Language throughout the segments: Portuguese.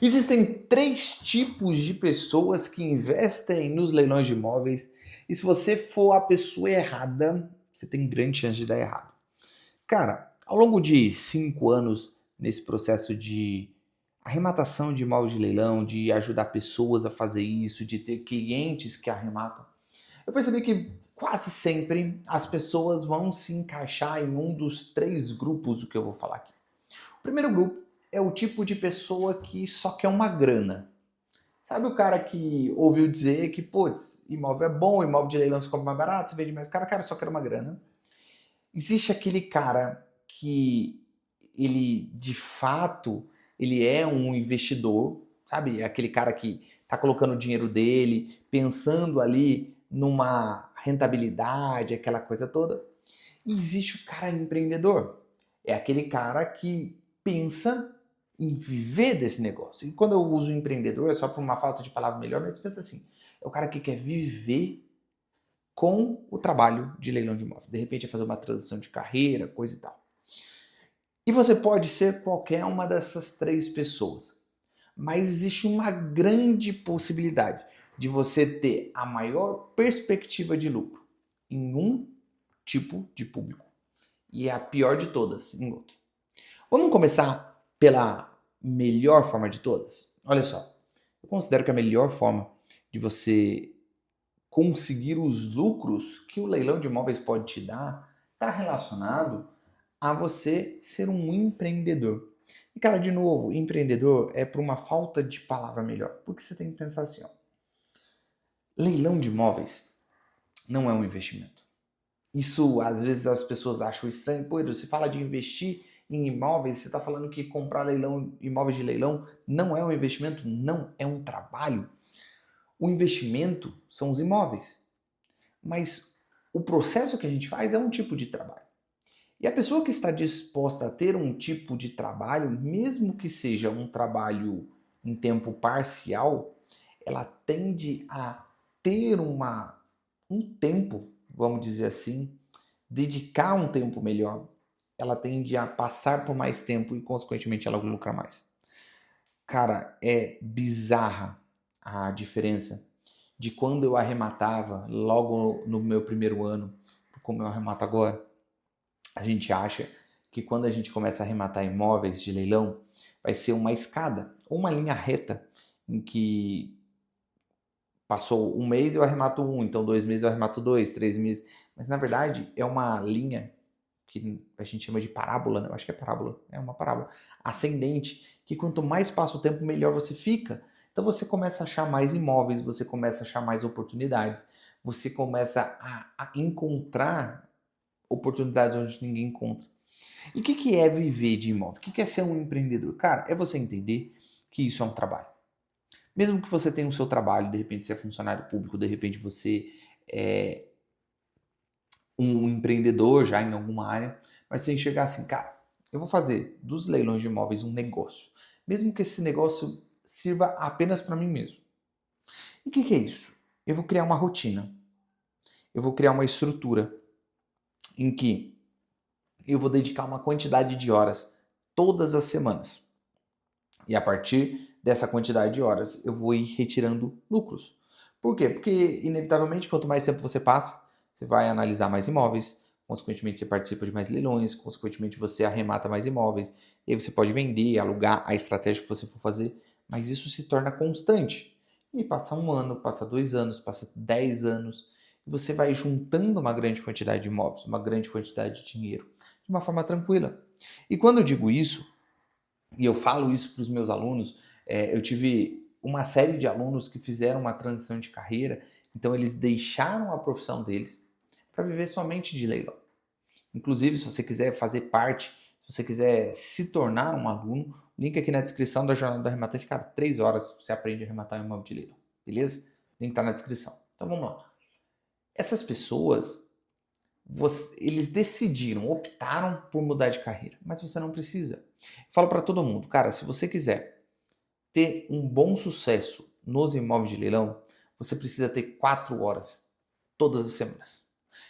Existem três tipos de pessoas que investem nos leilões de imóveis e se você for a pessoa errada, você tem grande chance de dar errado. Cara, ao longo de 5 anos nesse processo de arrematação de imóveis de leilão, de ajudar pessoas a fazer isso, de ter clientes que arrematam, eu percebi que quase sempre as pessoas vão se encaixar em um dos três grupos do que eu vou falar aqui. O primeiro grupo é o tipo de pessoa que só quer uma grana. Sabe o cara que ouviu dizer que, putz, imóvel é bom, imóvel de leilão se compra mais barato, você vende mais caro, cara, só quer uma grana. Existe aquele cara que ele, de fato, ele é um investidor, sabe? É aquele cara que está colocando o dinheiro dele, pensando ali numa rentabilidade, aquela coisa toda. E existe o cara empreendedor. É aquele cara que pensa em viver desse negócio. E quando eu uso empreendedor, é só por uma falta de palavra melhor, mas pensa assim: é o cara que quer viver com o trabalho de leilão de imóvel. De repente é fazer uma transição de carreira, coisa e tal. E você pode ser qualquer uma dessas três pessoas. Mas existe uma grande possibilidade de você ter a maior perspectiva de lucro em um tipo de público e a pior de todas em outro. Vamos começar pela melhor forma de todas? Olha só, eu considero que a melhor forma de você conseguir os lucros que o leilão de imóveis pode te dar está relacionado a você ser um empreendedor. E cara, de novo, empreendedor é por uma falta de palavra melhor, porque você tem que pensar assim, ó, leilão de imóveis não é um investimento. Isso, às vezes, as pessoas acham estranho. Pô, Edu, você fala de investir em imóveis, você está falando que comprar leilão, imóveis de leilão não é um investimento? Não, é um trabalho. O investimento são os imóveis. Mas o processo que a gente faz é um tipo de trabalho. E a pessoa que está disposta a ter um tipo de trabalho, mesmo que seja um trabalho em tempo parcial, ela tende a ter um tempo, vamos dizer assim, dedicar um tempo melhor, ela tende a passar por mais tempo e, consequentemente, ela lucra mais. Cara, é bizarra a diferença de quando eu arrematava logo no meu primeiro ano, como eu arremato agora. A gente acha que quando a gente começa a arrematar imóveis de leilão, vai ser uma escada, ou uma linha reta, em que passou um mês eu arremato um, então 2 meses eu arremato dois, 3 meses. Mas na verdade é uma linha que a gente chama de parábola, né? Eu acho que é parábola, é uma parábola ascendente, que quanto mais passa o tempo, melhor você fica. Então você começa a achar mais imóveis, você começa a achar mais oportunidades, você começa a encontrar oportunidades onde ninguém encontra. E o que é viver de imóvel? O que é ser um empreendedor? Cara, é você entender que isso é um trabalho. Mesmo que você tenha o seu trabalho, de repente você é funcionário público, de repente você é um empreendedor já em alguma área, mas você enxergar assim, cara, eu vou fazer dos leilões de imóveis um negócio, mesmo que esse negócio sirva apenas para mim mesmo. E o que é isso? Eu vou criar uma rotina, eu vou criar uma estrutura em que eu vou dedicar uma quantidade de horas todas as semanas. E a partir dessa quantidade de horas, eu vou ir retirando lucros. Por quê? Porque, inevitavelmente, quanto mais tempo você passa, você vai analisar mais imóveis, consequentemente, você participa de mais leilões, consequentemente, você arremata mais imóveis, e aí você pode vender, alugar a estratégia que você for fazer, mas isso se torna constante. E passa um ano, passa 2 anos, passa 10 anos, e você vai juntando uma grande quantidade de imóveis, uma grande quantidade de dinheiro, de uma forma tranquila. E quando eu digo isso, e eu falo isso para os meus alunos, eu tive uma série de alunos que fizeram uma transição de carreira, então eles deixaram a profissão deles para viver somente de leilão. Inclusive, se você quiser fazer parte, se você quiser se tornar um aluno, link aqui na descrição da jornada do arrematante, cara, 3 horas você aprende a arrematar um imóvel de leilão, beleza? O link está na descrição. Então vamos lá. Essas pessoas, eles decidiram, optaram por mudar de carreira, mas você não precisa. Eu falo para todo mundo, cara, se você quiser ter um bom sucesso nos imóveis de leilão, você precisa ter 4 horas todas as semanas.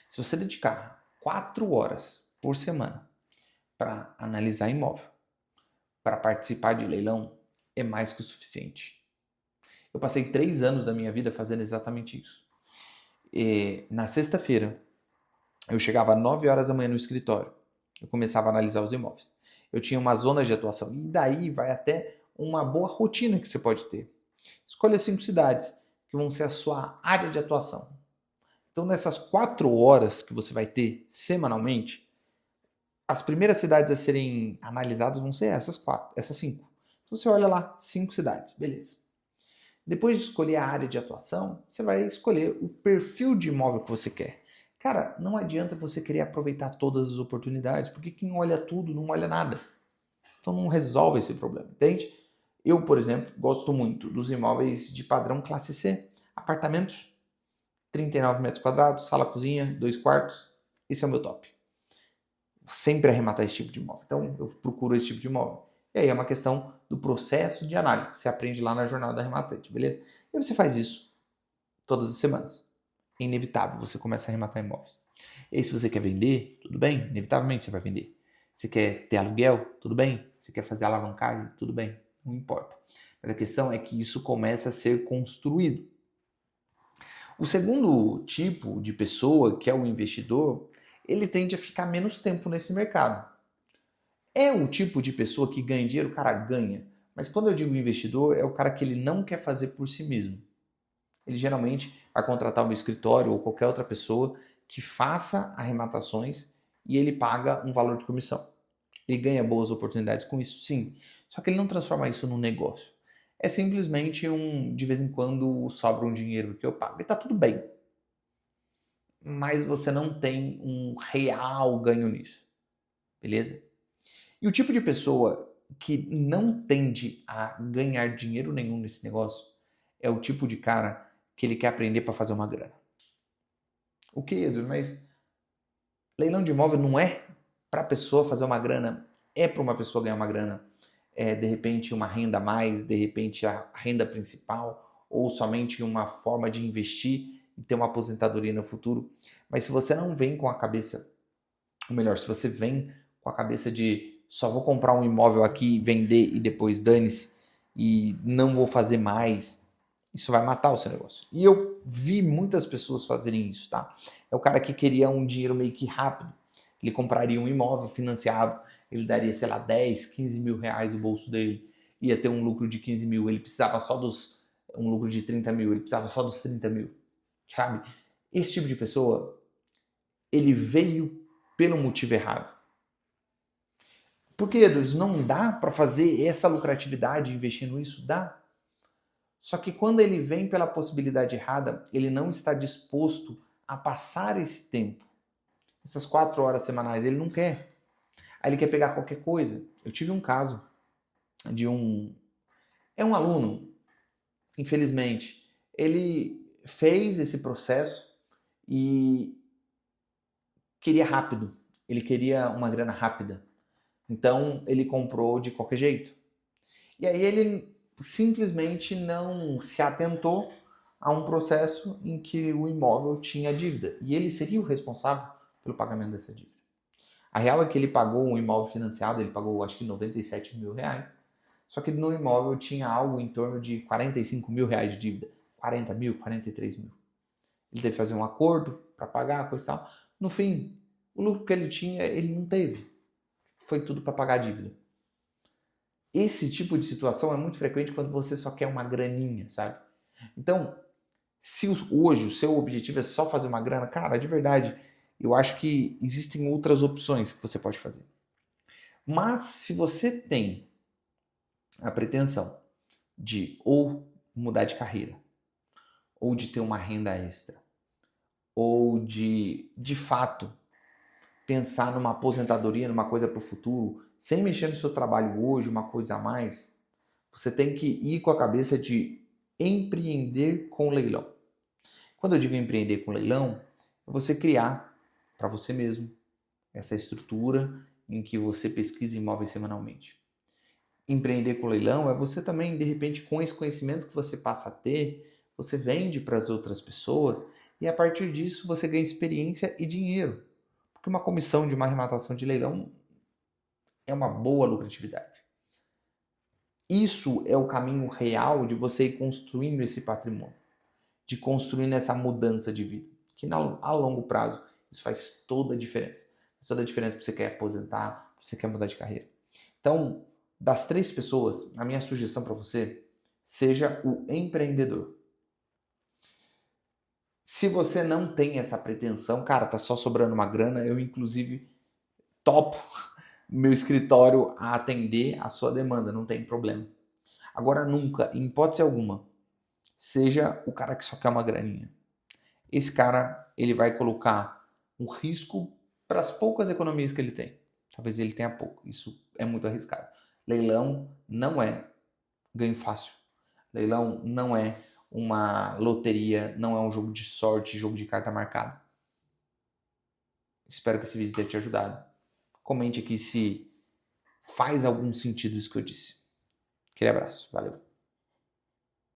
Se você dedicar 4 horas por semana para analisar imóvel, para participar de leilão, é mais que o suficiente. Eu passei 3 anos da minha vida fazendo exatamente isso. Na sexta-feira, eu chegava às 9 horas da manhã no escritório. Eu começava a analisar os imóveis. Eu tinha uma zona de atuação. E daí vai até uma boa rotina que você pode ter. Escolha 5 cidades que vão ser a sua área de atuação. Então, nessas 4 horas que você vai ter semanalmente, as primeiras cidades a serem analisadas vão ser essas 5. Então, você olha lá, 5 cidades, beleza. Depois de escolher a área de atuação, você vai escolher o perfil de imóvel que você quer. Cara, não adianta você querer aproveitar todas as oportunidades, porque quem olha tudo não olha nada. Então não resolve esse problema, entende? Eu, por exemplo, gosto muito dos imóveis de padrão classe C. Apartamentos, 39 metros quadrados, sala, cozinha, 2 quartos. Esse é o meu top. Vou sempre arrematar esse tipo de imóvel. Então eu procuro esse tipo de imóvel. E aí é uma questão do processo de análise que você aprende lá na jornada arrematante, beleza? E você faz isso todas as semanas. É inevitável, você começa a arrematar imóveis. E aí, se você quer vender, tudo bem, inevitavelmente você vai vender. Você quer ter aluguel, tudo bem. Você quer fazer alavancagem, tudo bem, não importa. Mas a questão é que isso começa a ser construído. O segundo tipo de pessoa, que é o investidor, ele tende a ficar menos tempo nesse mercado. É o tipo de pessoa que ganha dinheiro, o cara ganha. Mas quando eu digo investidor, é o cara que ele não quer fazer por si mesmo. Ele geralmente vai contratar um escritório ou qualquer outra pessoa que faça arrematações e ele paga um valor de comissão. Ele ganha boas oportunidades com isso, sim. Só que ele não transforma isso num negócio. É simplesmente de vez em quando sobra um dinheiro que eu pago. E tá tudo bem. Mas você não tem um real ganho nisso. Beleza? E o tipo de pessoa que não tende a ganhar dinheiro nenhum nesse negócio é o tipo de cara que ele quer aprender para fazer uma grana. O que, Edu? Mas leilão de imóvel não é para a pessoa fazer uma grana, é para uma pessoa ganhar uma grana. De repente uma renda a mais, de repente a renda principal, ou somente uma forma de investir e ter uma aposentadoria no futuro. Mas se você não vem com a cabeça, ou melhor, se você vem com a cabeça de só vou comprar um imóvel aqui, vender e depois dane-se, e não vou fazer mais, isso vai matar o seu negócio. E eu vi muitas pessoas fazerem isso, tá? É o cara que queria um dinheiro meio que rápido. Ele compraria um imóvel financiado, ele daria, sei lá, 10, 15 mil reais do bolso dele, ia ter um lucro de 15 mil, ele precisava só um lucro de 30 mil, ele precisava só dos 30 mil, sabe? Esse tipo de pessoa, ele veio pelo motivo errado. Porque, Edu, não dá para fazer essa lucratividade investindo nisso? Dá. Só que quando ele vem pela possibilidade errada, ele não está disposto a passar esse tempo. Essas 4 horas semanais, ele não quer. Aí ele quer pegar qualquer coisa. Eu tive um caso de É um aluno, infelizmente. Ele fez esse processo e queria rápido. Ele queria uma grana rápida. Então ele comprou de qualquer jeito. E aí ele simplesmente não se atentou a um processo em que o imóvel tinha dívida. E ele seria o responsável pelo pagamento dessa dívida. A real é que ele pagou um imóvel financiado, ele pagou acho que 97 mil reais. Só que no imóvel tinha algo em torno de 45 mil reais de dívida. 40 mil, 43 mil. Ele teve que fazer um acordo para pagar, coisa e tal. No fim, o lucro que ele tinha, ele não teve. Foi tudo para pagar a dívida. Esse tipo de situação é muito frequente quando você só quer uma graninha, sabe? Então, se hoje o seu objetivo é só fazer uma grana, cara, de verdade, eu acho que existem outras opções que você pode fazer. Mas se você tem a pretensão de ou mudar de carreira, ou de ter uma renda extra, ou de fato pensar numa aposentadoria, numa coisa para o futuro, sem mexer no seu trabalho hoje, uma coisa a mais, você tem que ir com a cabeça de empreender com leilão. Quando eu digo empreender com leilão, é você criar para você mesmo essa estrutura em que você pesquisa imóveis semanalmente. Empreender com leilão é você também, de repente, com esse conhecimento que você passa a ter, você vende para as outras pessoas e a partir disso você ganha experiência e dinheiro. Porque uma comissão de uma arrematação de leilão é uma boa lucratividade. Isso é o caminho real de você ir construindo esse patrimônio, de construindo essa mudança de vida, que a longo prazo isso faz toda a diferença. Faz toda a diferença se você quer aposentar, se você quer mudar de carreira. Então, das 3 pessoas, a minha sugestão para você, seja o empreendedor. Se você não tem essa pretensão, cara, tá só sobrando uma grana, eu inclusive topo meu escritório a atender a sua demanda, não tem problema. Agora nunca, em hipótese alguma, seja o cara que só quer uma graninha. Esse cara, ele vai colocar um risco para as poucas economias que ele tem. Talvez ele tenha pouco, isso é muito arriscado. Leilão não é ganho fácil. Leilão não é uma loteria, não é um jogo de sorte, jogo de carta marcada. Espero que esse vídeo tenha te ajudado. Comente aqui se faz algum sentido isso que eu disse. Aquele abraço, valeu.